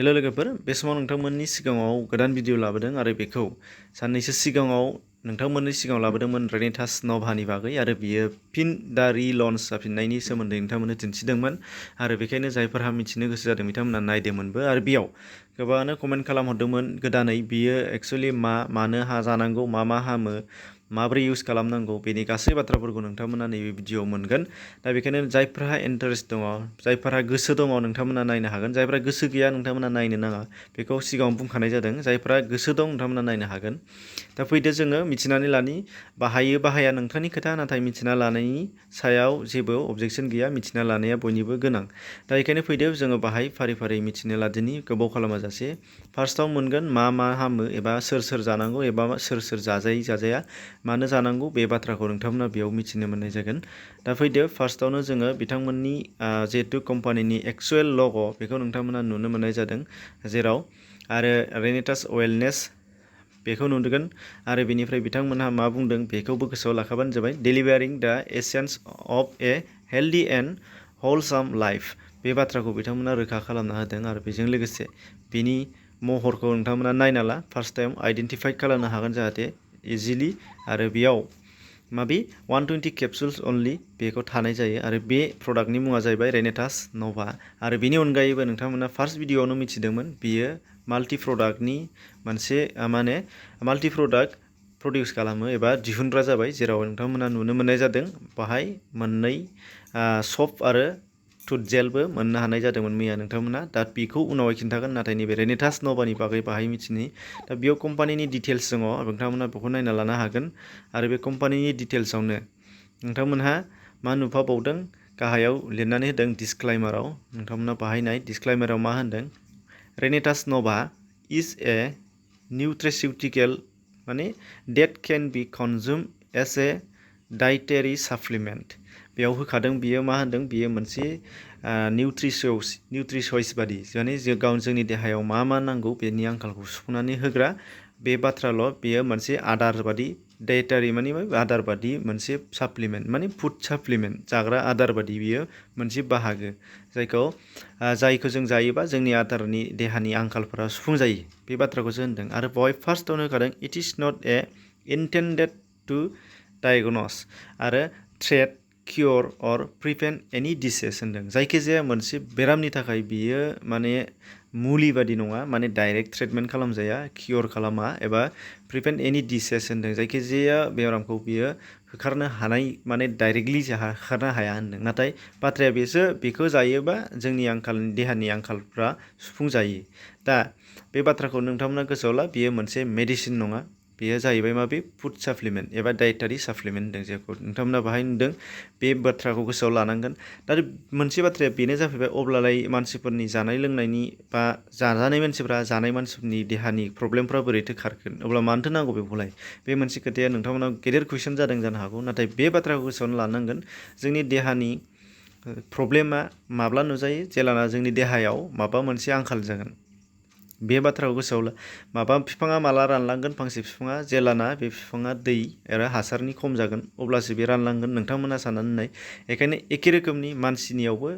Hello लोगोफोर बे समाव नोंथांमोननि सिगाङाव गोदान भिडिअ लाबोदों आरो बेखौ साननैसो सिगाङाव नोंथांमोननि सिगाङाव लाबोदोंमोन रेनेटास नभानि बागै आरो बियो फिन दा रिलन्च जाफिननायनि सोमोन्दै नोंथांमोननो दिन्थिदोंमोन आरो बेखायनो जायफोरहा मिथिनो गोसो जादों बिथांमोना नायदोंमोनबो आरो बेयाव गोबाङानो कमेन्ट खालामहरदोंमोन गोदानै बियो एक्चुअली मानो जानांगौ मा हामो माबोरै इउज खालामनांगौ बेनि गासै बाथ्राफोरखौ नोंथांमोना नैबे भिडिअआव मोनगोन दा बेखायनो जायफोरहा इन्टारेस्ट दङ जायफोरहा गोसो दङ नोंथांमोना नायनो हागोन जायफोरा गोसो गैया नोंथांमोना नायनो नाङा बेखौ सिगाङाव बुंखानाय जादों जायफोरा गोसो दं नोंथांमोना नायनो हागोन दा फैदो जोङो मिथिनानै लानि बाहायो बाहाया नोंथांनि खोथा नाथाय मिथिना लानायनि सायाव जेबो अबजेक्सन गैया मिथिना लानाया बयनिबो गोनां दा बेखायनो फैदो जोङो बाहाय फारि फारि मिथिनो लादिनि गोबाव खालामाजासे फार्स्टआव मोनगोन मा हामो एबा सोर जानांगौ एबा सोर जाजाया मानो जानांगौ बे बाथ्राखौ नोंथांमोना बेयाव मिथिनो मोननाय जागोन दा फैदो फार्स्टआवनो जोङो बिथांमोननि जिहेतु कम्पानिनि एक्चुएल लग' बेखौ नोंथांमोना नुनो मोननाय जादों जेराव आरो रेनेटास वेलनेस बेखौ नुगोन आरो बेनिफ्राय बिथांमोनहा मा बुंदों बेखौबो गोसोआव लाखाबानो जाबाय delivering the essence of a healthy and wholesome life बे बाथ्राखौ बिथांमोना रोखा खालामना होदों आरो बेजों लोगोसे बिनि महरखौ नोंथांमोना नायना ला फार्स्ट टाइम आइडेन्टिफाइ खालामनो हागोन जाहाथे इजिलि आरो बेयाव माबि 120 केपसुल्स अनलि बेखौ थानाय जायो आरो बे प्रडाक्टनि मुङा जाहैबाय रेनेटास नभा आरो बेनि अनगायैबो नोंथांमोना फार्स्ट भिडिअआवनो मिथिदोंमोन बियो माल्टि प्रडाक्टनि मोनसे माने माल्टि प्रडाक्ट प्रडिउस खालामो एबा दिहुनग्रा जाबाय जेराव नोंथांमोना नुनो मोननाय जादों बाहाय मोननै सप आरो टुथ जेलबो मोननो हानाय जादोंमोन मैया नोंथांमोना दा बेखौ उनावहाय खिन्थागोन नाथाय नैबे रेनेटास नभानि बागै बाहाय मिथिनि दा बेयाव कम्पानिनि डिटेल्स दङ नोंथांमोना बेखौ नायना लानो हागोन आरो बे कम्पानिनि डिटेल्सआवनो नोंथांमोनहा मा नुफाबावदों गाहायाव लिरनानै होदों डिसक्लाइमाराव नोंथांमोना बाहायनाय डिसक्लाइमाराव मा होनदों रेनेटास नभा इज ए न्यूट्रासिउटिकल माने that can be consume as a dietary supplement बेयाव होखादों बियो मा होनदों बियो मोनसे न्यूट्रिसइस बादि माने जोंनि देहायाव मा नांगौ बेनि आंखालखौ सुफुंनानै होग्रा बे बाथ्राल' बेयो मोनसे आदार बादि डाइटारि माने आदार बादि मोनसे साप्लिमेन्ट माने फुड साप्लिमेन्ट जाग्रा आदार बादि बियो मोनसे बाहागो जायखौ जों जायोबा जोंनि आदारनि देहानि आंखालफोरा सुफुं जायो बे बाथ्राखौसो होनदों आरो बेवहाय फार्स्टआवनो होखादों it is not a intended to diagnose आरो treat cure or prevent any disease होनदों जायखिजाया मोनसे बेरामनि थाखाय बियो माने मुलि बादि नङा माने डाइरेक्ट ट्रिटमेन्ट खालामजाया क्योर खालामा एबा प्रिभेन्ट एनी डिसेस होनदों जायखिजाया बेरामखौ बियो होखारनो हानाय माने डाइरेक्टलि होखारनो हाया होनदों नाथाय बाथ्राया बेखौ जायोबा जोंनि देहानि आंखालफ्रा सुफुं जायो दा बे बाथ्राखौ नोंथांमोना गोसोआव ला बियो मोनसे मेडिसिन नङा बेयो जाहैबाय माबे फुड साप्लिमेन्ट एबा डाइटारि साप्लिमेन्ट होनदों जेखौ नोंथांमोना बाहाय नुदों बे बाथ्राखौ गोसोआव लानांगोन दा मोनसे बाथ्राया बेनो जाफैबाय अब्लालाय मानसिफोरनि जानाय लोंनायनि बा जानाय मानसिफोरनि देहानि प्रब्लेमफ्रा बोरैथो खारगोन अब्ला मानोथो नांगौ बेखौलाय बे मोनसे खोथाया नोंथांमोनाव गेदेर कुइसन जादों जानो हागौ नाथाय बे बाथ्राखौ गोसोआवनो लानांगोन जोंनि देहानि प्रब्लेमा माब्ला नुजायो जेलाना जोंनि देहायाव माबा मोनसे आंखाल जागोन बे बाथ्राखौ गोसोआव माबा बिफाङा माला रानलांगोन फांसे बिफाङा जेलाना बे बिफाङा दै आरो हासारनि खम जागोन अब्लासो बे रानलांगोन नोंथांमोना साननानै नाय बेखायनो एखे रोखोमनि मानसिनियावबो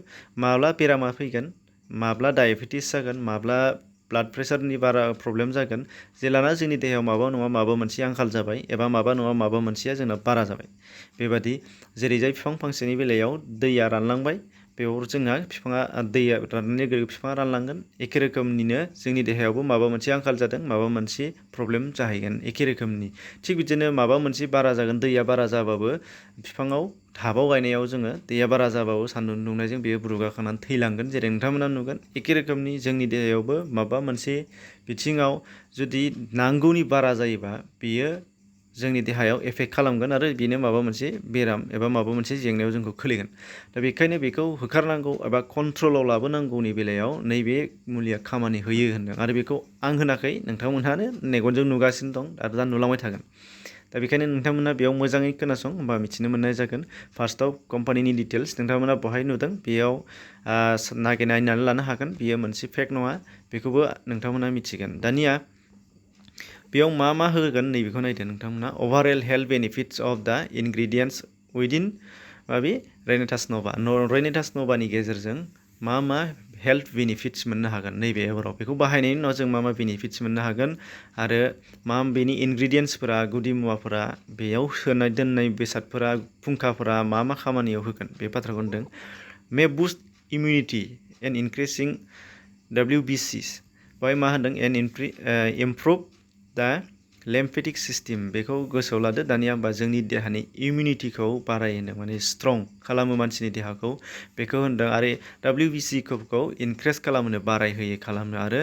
माब्ला बेरामा फैगोन माब्ला डायबेटिस जागोन माब्ला ब्लाड प्रेसारनि बारा प्रब्लेम जागोन जेलाना जोंनि देहायाव माबा नङा माबा मोनसे आंखाल जाबाय एबा माबा नङा माबा मोनसेया जोंना बारा जाबाय बेबादि जेरैजाय बिफां फांसेनि बेलायाव दैया रानलांबाय बेयाव जोंहा बिफाङा दैया राननाय लोगो बिफाङा रानलांगोन एखे रोखोमनिनो जोंनि देहायावबो माबा मोनसे आंखाल जादों माबा मोनसे प्रब्लेम जाहैगोन एखे रोखोमनि थिग बिदिनो माबा मोनसे बारा जागोन दैया बारा जाबाबो बिफाङाव टाबाव गायनायाव जोङो दैया बारा जाबाबो सान्दुं दुंनायजों बेयो बुरुगाखानानै थैलांगोन जेरै नोंथांमोना नुगोन एखे रोखोमनि जोंनि देहायावबो माबा मोनसे बिथिङाव जुदि नांगौनि बारा जायोबा बेयो जोंनि देहायाव एफेक्ट खालामगोन आरो बेनो माबा मोनसे बेराम एबा माबा मोनसे जेंनायाव जोंखौ खोलैगोन दा बेखायनो बेखौ होखारनांगौ एबा कन्ट्रलाव लाबोनांगौनि बेलायाव नैबे मुलिया खामानि होयो होनदों आरो बेखौ आं होनाखै नोंथांमोनहानो मेगनजों नुगासिनो दं आरो दा नुलांबाय थागोन दा बेखायनो नोंथांमोना बेयाव मोजाङै खोनासं होमबा मिथिनो मोननाय जागोन फार्स्टआव कम्पानिनि डिटेल्स नोंथांमोना बहाय नुदों बेयाव नायनानै लानो हागोन बियो मोनसे फेक नङा बेखौबो नोंथांमोना मिथिगोन दानिया बेयाव मा होगोन नैबेखौ नायदो नोंथांमोना अभारअल हेल्थ बेनिफिट्स अफ द इनग्रेडियेन्ट्स उइदिन बे रेनेटास नभानि गेजेरजों मा हेल्थ बेनिफिट्स मोननो हागोन नैबे एबाराव बेखौ बाहायनायनि उनाव जों मा मा बेनिफिट्स मोननो हागोन आरो मा बेनि इनग्रिडियेन्ट्सफोरा गुदि मुवाफोरा बेयाव सोनाय दोननाय बेसादफोरा फुंखाफोरा मा मा खामानियाव होगोन बे बाथ्राखौ होनदों may boost immunity and increasing WBCs बाय मा होनदों एन इमप्रुभ दा लेम्फेटिक सिस्टेम बेखौ गोसोआव लादो दानिया होमबा जोंनि देहानि इमिउनिटिखौ बाराय होनदों माने स्ट्रं खालामो मानसिनि देहाखौ बेखौ होनदों आरो WBCखौ इनक्रिज खालामनो बारायहोयो खालामनो आरो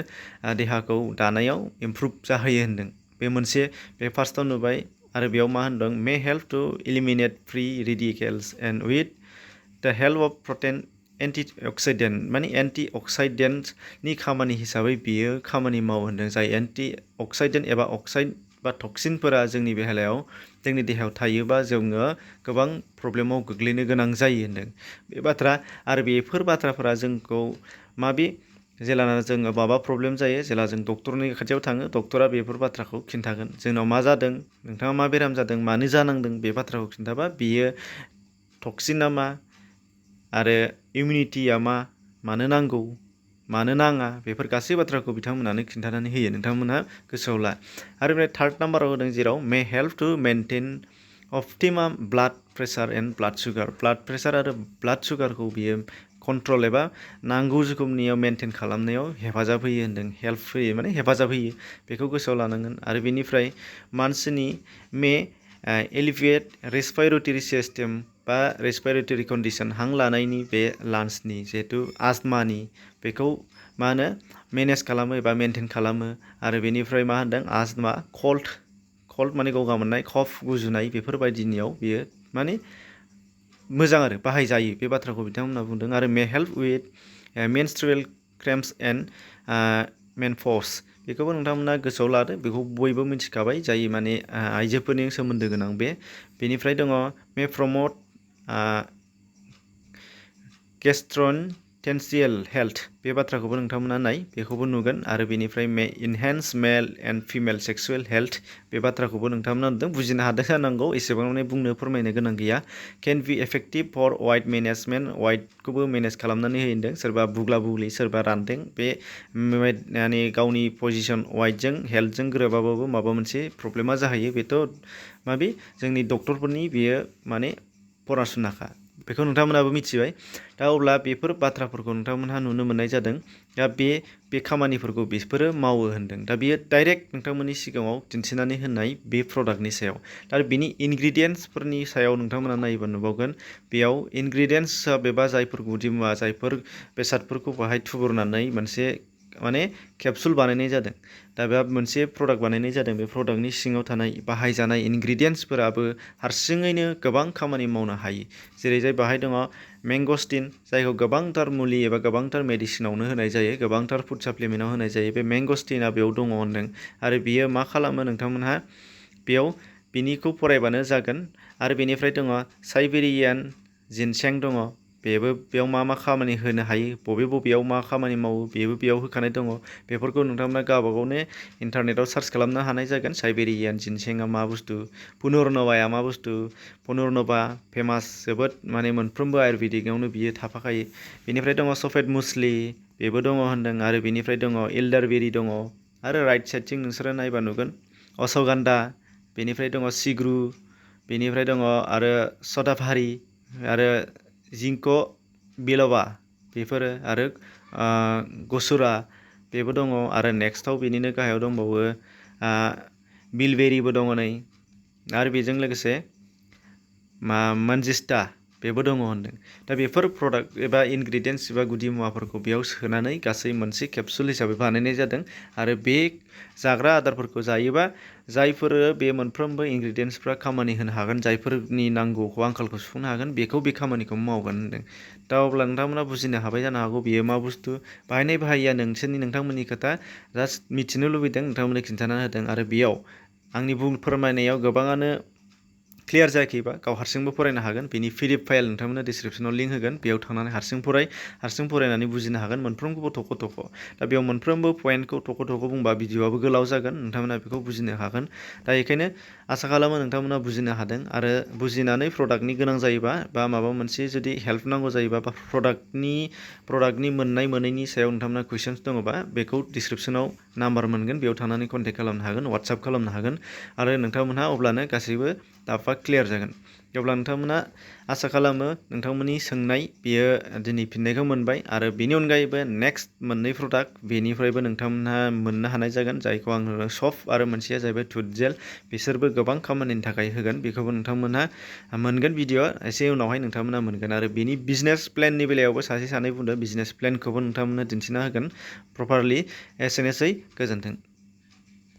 देहाखौ दानायाव इमप्रुभ जाहोयो होनदों बे मोनसे बे फार्स्टआव नुबाय आरो बेयाव मा होनदों may help to eliminate free radicals and with the help of protein antioxidant माने एन्टिअक्सिडेन्टनि खामानि हिसाबै बियो खामानि मावो होनदों जाय एन्टिअक्सिडेन्ट एबा अक्साइड बा टक्सिनफोरा जोंनि जोंनि देहायाव थायोबा जोङो गोबां प्रब्लेमाव गोग्लैनो गोनां जायो होनदों बे बाथ्रा आरो बेफोर बाथ्राफोरा जोंखौ माबे जेलाना जोङो माबा प्रब्लेम जायो जेला जों डक्टरनि खाथियाव थाङो डक्टरा बेफोर बाथ्राखौ खिन्थागोन जोंनाव मा जादों नोंथाङा मा बेराम जादों मानो जानांदों बे बाथ्राखौ खिन्थाबा बियो टक्सिना मा आरो इमिउनिटिया मा मानो नांगौ मानो नाङा बेफोर गासै बाथ्राखौ बिथांमोनानो खिन्थानानै होयो नोंथांमोनहा गोसोआव ला आरो बे थार्ड नाम्बाराव होदों जेराव may help to maintain optimum blood pressure and blood pressure आरो ब्लाड सुगारखौ बियो कन्ट्रल एबा नांगौ रोखोमनियाव मेनटेन खालामनायाव हेफाजाब होयो होनदों हेल्प होयो माने हेफाजाब होयो बेखौ गोसोआव लानांगोन आरो बेनिफ्राय मानसिनि मे एलिभेट रेसपिरेटरि सिस्टेम बा रेसपिरेटरि कन्डिसन हां लानायनि बे लान्सनि जिहेतु आस्थमानि बेखौ मा होनो मेनेज खालामो एबा मेनटेन खालामो आरो बेनिफ्राय मा होनदों आस्थमा कल्ड माने गगा मोननाय कफ गुजुनाय बेफोरबायदिनियाव बियो माने मोजां आरो बाहायजायो बे बाथ्राखौ बिथांमोनहा बुंदों आरो may help with menstrual cramps and menopause बेखौबो नोंथांमोना गोसोआव लादो बेखौ बयबो मिथिखाबाय जाय माने आइजोफोरनि सोमोन्दो गोनां बेनिफ्राय दङ मे प्रमट गेस्ट्र'न्टेन्सियेल हेल्थ बे बाथ्राखौबो नोंथांमोना नाय बेखौबो नुगोन आरो बेनिफ्राय may enhance male and female sexual health बे बाथ्राखौबो नोंथांमोना नुदों बुजिनो हादों जानांगौ एसेबां माने बुंनो फोरमायनो गोनां गैया can be effective for weight management वाइटखौबो मेनेज खालामनानै होदों सोरबा बुग्ला बुग्लि सोरबा रानदों बे माने गावनि पजिसन वाइटजों हेल्थजों गोरोबाबाबो माबा मोनसे प्रब्लेमा जाहैयो बेथ' माबे जोंनि डक्टरफोरनि बेयो माने परासुनाखा बेखौ नोंथांमोनाबो मिथिबाय दा अब्ला बेफोर बाथ्राफोरखौ नोंथांमोनहा नुनो मोननाय जादों दा बे खामानिफोरखौ बिसोरो मावो होनदों दा बेयो डाइरेक्ट नोंथांमोननि सिगाङाव दिन्थिनानै होनाय बे प्रडाक्टनि सायाव दा बिनि इनग्रिडियेन्ट्सफोरनि सायाव नोंथांमोना नायोबा नुबावगोन बेयाव इनग्रिडियेन्ट्सआ बेबा जायफोर गुदि मुवा जायफोर बेसादफोरखौ बाहाय थुबुरनानै मोनसे माने केपसुल बानायनाय जादों दा बे मोनसे प्रडाक्ट बानायनाय जादों बे प्रडाक्टनि सिङाव थानाय बाहायजानाय इनग्रिडियेन्ट्सफोराबो हारसिङैनो गोबां खामानि मावनो हायो जेरै बाहाय दङ मेंगस्टिन जायखौ गोबांथार मुलि एबा गोबांथार मेडिसिनावनो होनाय जायो गोबांथार फुड साप्लिमेन्टाव होनाय जायो बे मेंगस्टिना बेयाव दङ होनदों आरो बियो मा खालामो नोंथांमोनहा बेयाव बिनिखौ फरायबानो जागोन आरो बेनिफ्राय दङ साइबेरियान जिनसें दङ बेबो बेयाव मा खामानि होनो हायो बबेयाव मा खामानि मावो बेबो बेयाव होखानाय दङ बेफोरखौ नोंथांमोना गावबा गावनो इन्टारनेटाव सार्च खालामनो हानाय जागोन साइबेरियान जिनसेंआ मा बुस्थु पुनर्नभाया मा बुस्थु पुनर्नभा फेमास जोबोद माने मोनफ्रोमबो आयुर्वेदिकआवनो बियो थाफाखायो बेनिफ्राय दङ सफेद मुसलि बेबो दङ होनदों आरो बेनिफ्राय दङ एल्डारबेरि दङ आरो राइट साइडथिं नोंसोरो नायबा नुगोन अश्वगन्धा बेनिफ्राय दङ सिग्रु बेनिफ्राय दङ आरो सदाफारि आरो जिंक बिलबा बेफोरो आरो गसुरा बेबो दङ आरो नेक्स्टआव बेनिनो गाहायाव दंबावो बिलबेरिबो दङ नै आरो बेजों लोगोसे मानजिस्टा बेबो दङ होनदों दा बेफोर प्रडाक्ट एबा इनग्रिडियेन्ट्स एबा गुदि मुवाफोरखौ बेयाव सोनानै गासै मोनसे केपसुल हिसाबै बानायनाय जादों आरो बे जाग्रा आदारफोरखौ जायोबा जायफोर बे मोनफ्रोमबो इनग्रिडियेन्ट्सफ्रा खामानि होनो हागोन जायफोरनि नांगौखौ आंखालखौ सुफुंनो हागोन बेखौ बे खामानिखौ मावगोन होनदों दा अब्ला नोंथांमोना बुजिनो हाबाय जानो हागौ बेयो मा बुस्थु बाहायिया नोंथांमोननि खोथा जास्ट मिथिनो लुबैदों नोंथांमोननो खिन्थाना होदों आरो बेयाव आंनि फोरमायनायाव गोबाङानो क्लियार जायाखैबा गाव हारसिंबो फरायनो हागोन। बेनि PDF फाइल नोंथांमोननो डिसक्रिपसनाव लिंक होगोन, बेयाव थांनानै हारसिं फरायनानै बुजिनो हागोन मोनफ्रोमखौबो थख' थख'। दा बेयाव मोनफ्रोमबो पइन्टखौ थख' थख' बुंबा भिडिअ'आबो गोलाव जागोन, नोंथांमोना बेखौ बुजिनो हागोन। दा बेखायनो आसा खालामो नोंथांमोना बुजिनो हादों आरो बुजिनानै प्रडाक्टनि गोनां जायोबा बा माबा मोनसे जुदि हेल्प नांगौ जायोबा बा प्रडाक्टनि मोननाय मोनैनि सायाव नोंथांमोना कुइसन्स दङबा बेखौ डिसक्रिपसनाव नाम्बार मोनगोन, बेयाव थांनानै कन्टेक्ट खालामनो हागोन, वाट्सएप खालामनो हागोन आरो नोंथांमोनहा अब्लानो गासैबो डाउटआ क्लियार जागोन। अब्ला नोंथांमोना आसा खालामो नोंथांमोननि सोंनाय बेयो दिनै फिननायखौ मोनबाय आरो बेनि अनगायैबो नेक्स्ट मोननै प्रडाक्ट बेनिफ्रायबो नोंथांमोनहा मोननो हानाय जागोन, जायखौ आं सफ्ट आरो मोनसेया जाहैबाय टुथ जेल। बिसोरबो गोबां खामानिनि थाखाय होगोन, बेखौबो नोंथांमोनहा मोनगोन भिडिअ एसे उनावहाय नोंथांमोना मोनगोन। आरो बेनि बिजनेस प्लेननि बेलायावबो सासे सानै बुंदों, बिजनेस प्लेनखौबो नोंथांमोननो दिन्थिना होगोन प्रपारलि। एसेनोसै, गोजोन्थों।